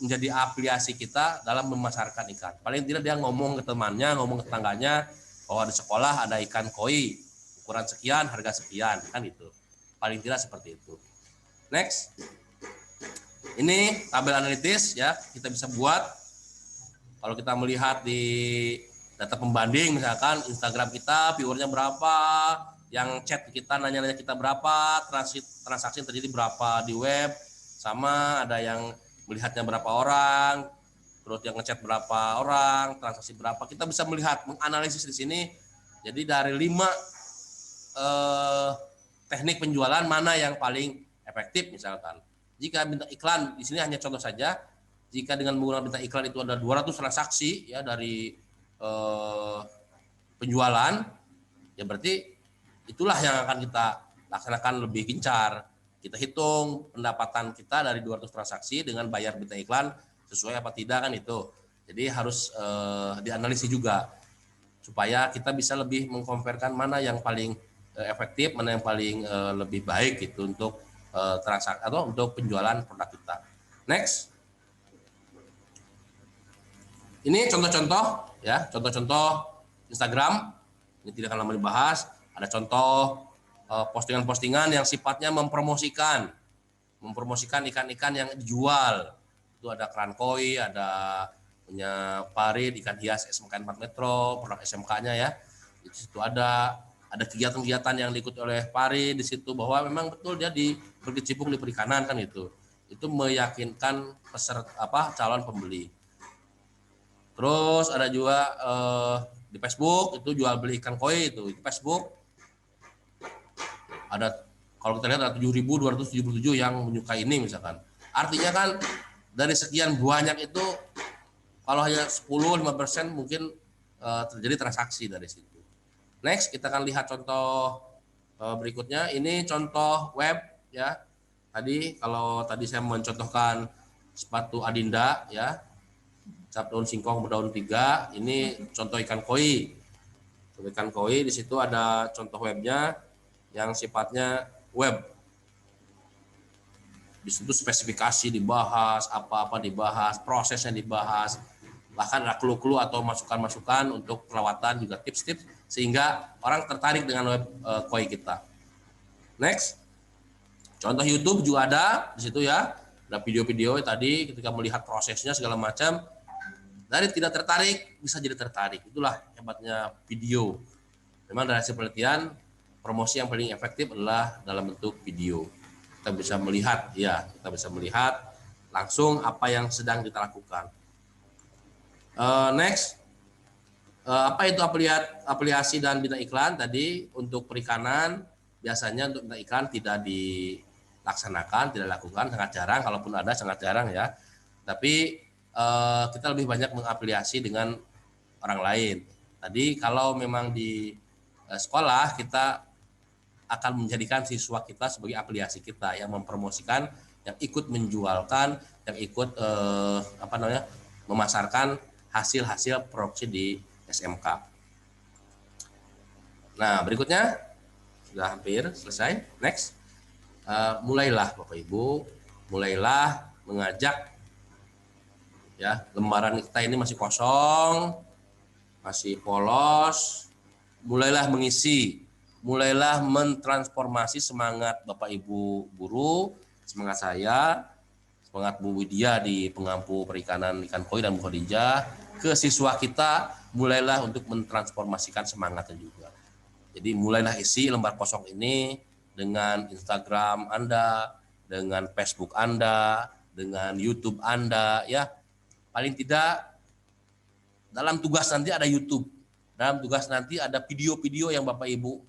menjadi afiliasi kita dalam memasarkan ikan. Paling tidak dia ngomong ke temannya, ngomong ke tetangganya bahwa di sekolah ada ikan koi ukuran sekian, harga sekian, kan itu. Paling tidak seperti itu. Next. Ini tabel analitis ya, kita bisa buat. Kalau kita melihat di data pembanding misalkan Instagram kita viewernya berapa, yang chat kita nanya-nanya kita berapa, transaksi yang terjadi berapa di web, sama ada yang melihatnya berapa orang, terus yang ngechat berapa orang, transaksi berapa. Kita bisa melihat, menganalisis di sini. Jadi dari 5 teknik penjualan mana yang paling efektif misalkan. Jika bintang iklan di sini hanya contoh saja, jika dengan menggunakan bintang iklan itu ada 200 transaksi ya dari penjualan, ya berarti itulah yang akan kita laksanakan lebih gencar. Kita hitung pendapatan kita dari 200 transaksi dengan bayar bintang iklan sesuai apa tidak kan itu. Jadi harus dianalisis juga supaya kita bisa lebih mengkomparkan mana yang paling efektif, mana yang paling lebih baik gitu untuk transaksi atau untuk penjualan produk kita. Next. Ini contoh-contoh ya, contoh-contoh Instagram. Ini tidak akan lama dibahas. Ada contoh postingan-postingan yang sifatnya mempromosikan ikan-ikan yang dijual. Itu ada keran koi, ada punya Parit, ikan hias SMK 4 Metro, produk SMK-nya ya. Di situ ada kegiatan-kegiatan yang diikuti oleh Parit di situ, bahwa memang betul dia berkecimpung di perikanan kan itu. Itu meyakinkan calon pembeli. Terus ada juga di Facebook itu jual beli ikan koi itu di Facebook ada, kalau kita lihat ada 7.277 yang menyukai ini misalkan. Artinya kan dari sekian banyak itu kalau hanya 10-5% mungkin terjadi transaksi dari situ. Next, kita akan lihat contoh berikutnya. Ini contoh web ya. Kalau tadi saya mencontohkan sepatu Adinda ya. Cap daun singkong berdaun 3, ini contoh ikan koi. Ikan koi di situ ada contoh webnya yang sifatnya web. Di situ spesifikasi dibahas, apa-apa dibahas, prosesnya dibahas, bahkan ada clue-clue atau masukan-masukan untuk perawatan, juga tips-tips sehingga orang tertarik dengan web koi kita. Next, contoh YouTube juga ada di situ ya. Ada video-video tadi ketika melihat prosesnya segala macam. Dari tidak tertarik bisa jadi tertarik. Itulah hebatnya video. Memang dari hasil penelitian, promosi yang paling efektif adalah dalam bentuk video. Kita bisa melihat langsung apa yang sedang kita lakukan. Next, apa itu afiliasi dan bina iklan tadi untuk perikanan? Biasanya untuk bina iklan tidak dilaksanakan, tidak dilakukan, sangat jarang. Kalaupun ada sangat jarang ya. Tapi kita lebih banyak mengafiliasi dengan orang lain. Tadi kalau memang di sekolah kita akan menjadikan siswa kita sebagai afiliasi kita yang mempromosikan, yang ikut menjualkan, yang ikut memasarkan hasil-hasil produksi di SMK. Nah, berikutnya sudah hampir selesai. Next, mulailah Bapak Ibu, mengajak ya, lembaran kita ini masih kosong, masih polos, mulailah mengisi, mulailah mentransformasi semangat Bapak Ibu guru, semangat saya, semangat Bu Widya di pengampu perikanan ikan koi dan Bu Khadijah ke siswa kita, mulailah untuk mentransformasikan semangatnya juga. Jadi mulailah isi lembar kosong ini dengan Instagram Anda, dengan Facebook Anda, dengan YouTube Anda ya. Paling tidak dalam tugas nanti ada YouTube, dalam tugas nanti ada video-video yang Bapak Ibu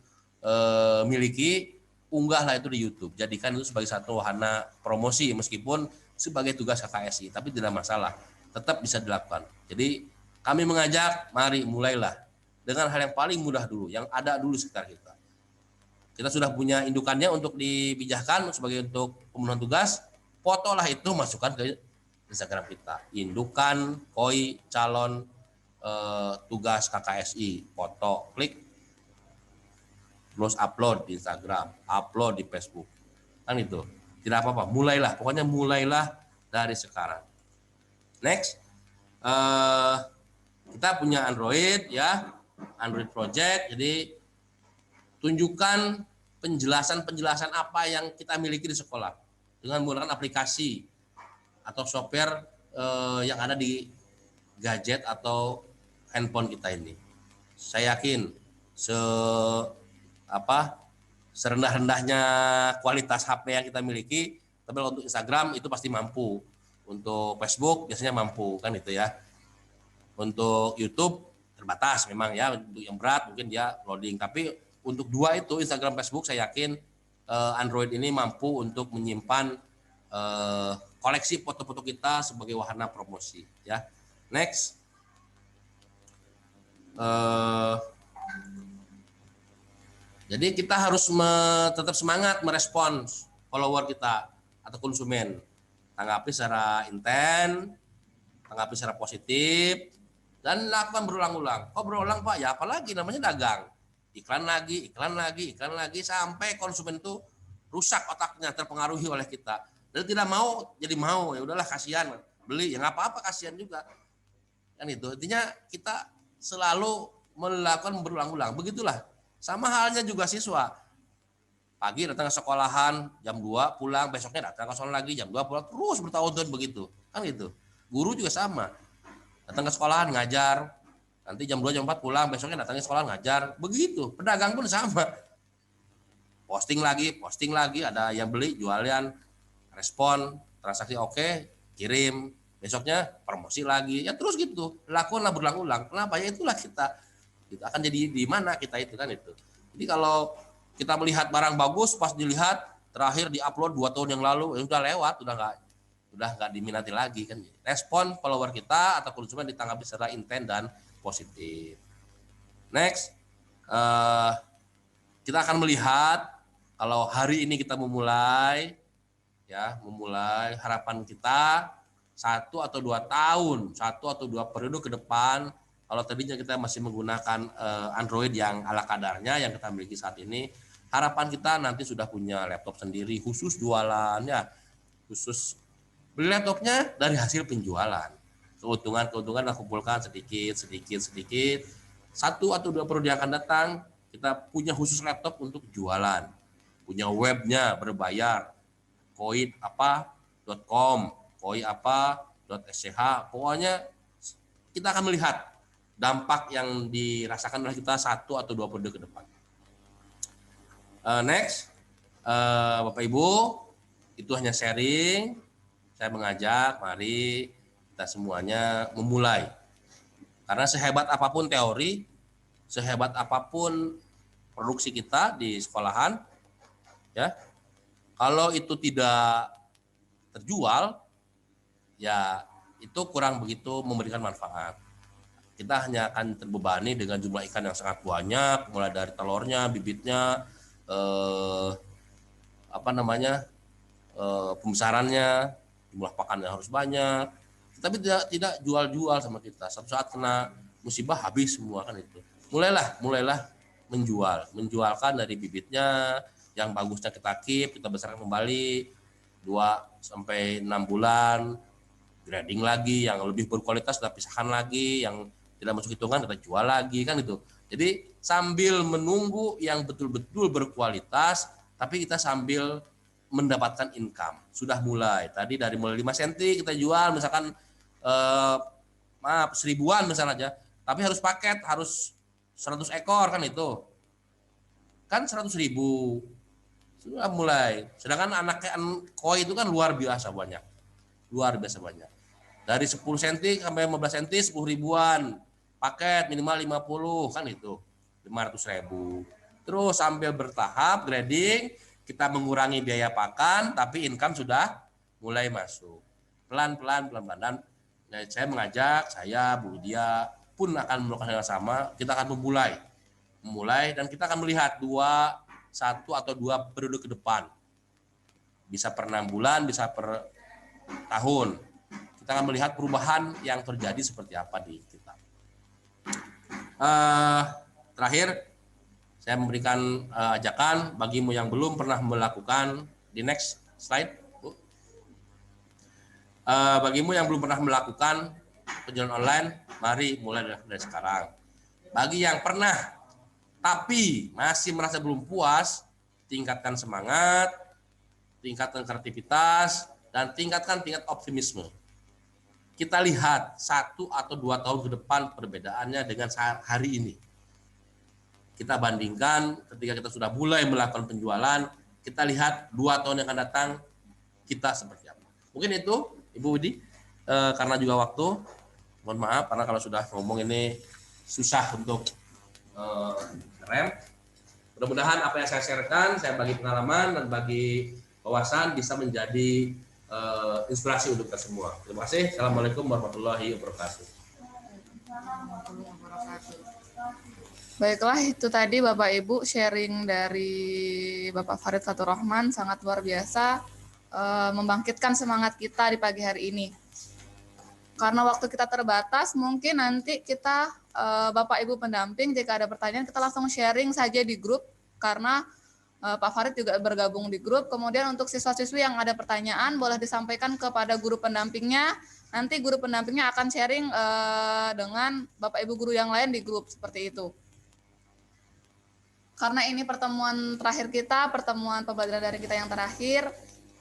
miliki, unggahlah itu di YouTube. Jadikan itu sebagai satu wahana promosi meskipun sebagai tugas KKSI, tapi tidak masalah, tetap bisa dilakukan. Jadi kami mengajak, mari mulailah dengan hal yang paling mudah dulu, yang ada dulu sekitar kita. Kita sudah punya indukannya untuk dibijahkan sebagai untuk pemenuhan tugas, fotolah itu, masukkan ke Instagram kita, indukan koi calon tugas KKSI, foto, klik, terus upload di Instagram, upload di Facebook, kan itu tidak apa-apa. Pokoknya mulailah dari sekarang. Next, kita punya Android ya, Android Project. Jadi tunjukkan penjelasan apa yang kita miliki di sekolah dengan menggunakan aplikasi atau software yang ada di gadget atau handphone kita ini. Saya yakin serendah-rendahnya kualitas HP yang kita miliki, tapi untuk Instagram itu pasti mampu. Untuk Facebook biasanya mampu kan itu ya. Untuk YouTube terbatas memang ya, untuk yang berat mungkin dia loading. Tapi untuk dua itu Instagram, Facebook, saya yakin Android ini mampu untuk menyimpan koleksi foto-foto kita sebagai wahana promosi ya. Next, jadi kita harus tetap semangat merespons follower kita atau konsumen, tanggapi secara intens, tanggapi secara positif, dan lakukan berulang-ulang. Kok berulang Pak? Ya apalagi namanya dagang. iklan lagi sampai konsumen itu rusak otaknya, terpengaruhi oleh kita. Dan tidak mau jadi mau, ya udahlah kasihan beli, ya nggak apa-apa, kasihan juga. Kan itu. Intinya kita selalu melakukan berulang-ulang. Begitulah. Sama halnya juga siswa. Pagi datang ke sekolahan jam 2 pulang, besoknya datang ke sekolah lagi jam 2 pulang, terus bertahun-tahun begitu. Kan gitu. Guru juga sama. Datang ke sekolahan ngajar, nanti jam 2 jam 4 pulang, besoknya datangnya sekolah ngajar. Begitu. Pedagang pun sama. Posting lagi, ada yang beli, jualan, respon, transaksi oke, kirim. Besoknya promosi lagi. Ya terus gitu. Lakukanlah berulang-ulang. Kenapa? Ya itulah kita. Itu akan jadi di mana kita itu kan itu. Jadi kalau kita melihat barang bagus, pas dilihat terakhir diupload 2 tahun yang lalu, ya udah lewat, udah nggak diminati lagi kan. Respon follower kita atau konsumen ditanggapi secara intent dan positif. Next, kita akan melihat kalau hari ini kita memulai harapan kita 1 atau 2 tahun, 1 atau 2 periode ke depan. Kalau tadinya kita masih menggunakan Android yang ala kadarnya yang kita miliki saat ini, harapan kita nanti sudah punya laptop sendiri khusus jualan ya, khusus beli laptopnya dari hasil penjualan. Keuntungan kita kumpulkan sedikit. 1 atau 2 periode yang akan datang, kita punya khusus laptop untuk jualan. Punya webnya berbayar, koin.com, koin.sch, pokoknya kita akan melihat dampak yang dirasakan oleh kita 1 atau 2 periode ke depan. Next, Bapak Ibu, itu hanya sharing. Saya mengajak, mari kita semuanya memulai. Karena sehebat apapun teori, sehebat apapun produksi kita di sekolahan, ya, kalau itu tidak terjual, ya itu kurang begitu memberikan manfaat. Kita hanya akan terbebani dengan jumlah ikan yang sangat banyak, mulai dari telurnya, bibitnya, pembesarannya, jumlah pakannya harus banyak, tapi tidak jual-jual sama kita. Suatu saat kena musibah habis semua kan itu. Mulailah menjualkan dari bibitnya yang bagusnya kita keep, kita besarkan kembali 2-6 bulan, grading lagi, yang lebih berkualitas kita pisahkan lagi, yang tidak masuk hitungan kita jual lagi kan itu. Jadi sambil menunggu yang betul-betul berkualitas, tapi kita sambil mendapatkan income. Sudah mulai. Tadi dari mulai 5 cm kita jual misalkan 1000-an misalnya aja, tapi harus paket, harus 100 ekor kan itu. Kan 100.000. Sudah mulai. Sedangkan anaknya koi itu kan luar biasa banyak. Dari 10 cm sampai 15 cm 10 ribuan. Paket minimal 50 kan itu. 500.000. Terus sambil bertahap grading, kita mengurangi biaya pakan, tapi income sudah mulai masuk. Pelan-pelan. Dan saya mengajak, Bu Lydia pun akan melakukan hal yang sama. Kita akan memulai dan kita akan melihat 1 atau 2 periode ke depan. Bisa per 6 bulan, bisa per tahun. Kita akan melihat perubahan yang terjadi seperti apa di kita. Terakhir, saya memberikan ajakan bagimu yang belum pernah melakukan, di next slide, Bu. Bagimu yang belum pernah melakukan penjualan online, mari mulai dari sekarang. Bagi yang pernah tapi masih merasa belum puas, tingkatkan semangat, tingkatkan kreativitas, dan tingkatkan tingkat optimisme. Kita lihat 1 atau 2 tahun ke depan perbedaannya dengan hari ini. Kita bandingkan ketika kita sudah mulai melakukan penjualan, kita lihat 2 tahun yang akan datang kita seperti apa. Mungkin itu Ibu Widi, karena juga waktu, mohon maaf karena kalau sudah ngomong ini susah untuk rem. Mudah-mudahan apa yang saya sharekan, saya bagi pengalaman dan bagi wawasan bisa menjadi inspirasi untuk kita semua. Terima kasih. Assalamualaikum warahmatullahi wabarakatuh. Baiklah, itu tadi Bapak Ibu sharing dari Bapak Farid Fatur Rahman, sangat luar biasa, membangkitkan semangat kita di pagi hari ini. Karena waktu kita terbatas, mungkin nanti kita Bapak Ibu pendamping jika ada pertanyaan kita langsung sharing saja di grup, karena Pak Farid juga bergabung di grup. Kemudian untuk siswa-siswi yang ada pertanyaan boleh disampaikan kepada guru pendampingnya. Nanti guru pendampingnya akan sharing dengan Bapak Ibu guru yang lain di grup seperti itu. Karena ini pertemuan terakhir kita, pertemuan pembelajaran daring kita yang terakhir.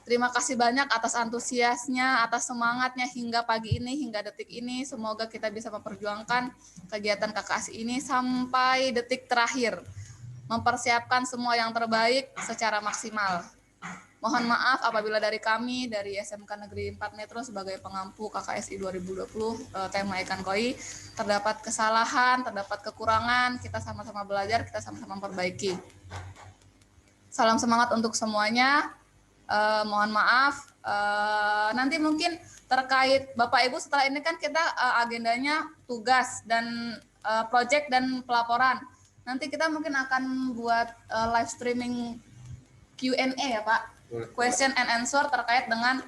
Terima kasih banyak atas antusiasnya, atas semangatnya hingga pagi ini, hingga detik ini. Semoga kita bisa memperjuangkan kegiatan KKASI ini sampai detik terakhir. Mempersiapkan semua yang terbaik secara maksimal. Mohon maaf apabila dari kami, dari SMK Negeri 4 Metro sebagai pengampu KKSI 2020 tema ikan koi, terdapat kesalahan, terdapat kekurangan, kita sama-sama belajar, kita sama-sama memperbaiki. Salam semangat untuk semuanya. Mohon maaf, nanti mungkin terkait Bapak Ibu setelah ini kan kita agendanya tugas dan project dan pelaporan. Nanti kita mungkin akan buat live streaming Q&A ya Pak, question and answer terkait dengan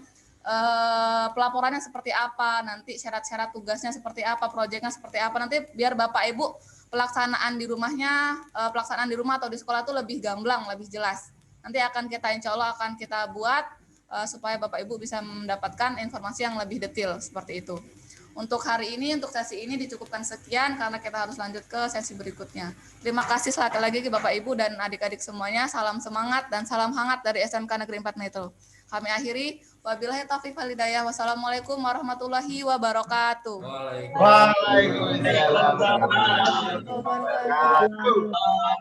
pelaporannya seperti apa, nanti syarat-syarat tugasnya seperti apa, projectnya seperti apa, nanti biar Bapak Ibu pelaksanaan di rumahnya, pelaksanaan di rumah atau di sekolah itu lebih gamblang, lebih jelas. Nanti akan kita insya Allah akan kita buat supaya Bapak Ibu bisa mendapatkan informasi yang lebih detail seperti itu. Untuk hari ini, untuk sesi ini dicukupkan sekian karena kita harus lanjut ke sesi berikutnya. Terima kasih sekali lagi ke Bapak Ibu dan adik-adik semuanya. Salam semangat dan salam hangat dari SMK Negeri 4 Metro. Kami akhiri. Wabillahi taufiq wal hidayah. Wassalamualaikum warahmatullahi wabarakatuh. Waalaikumsalam.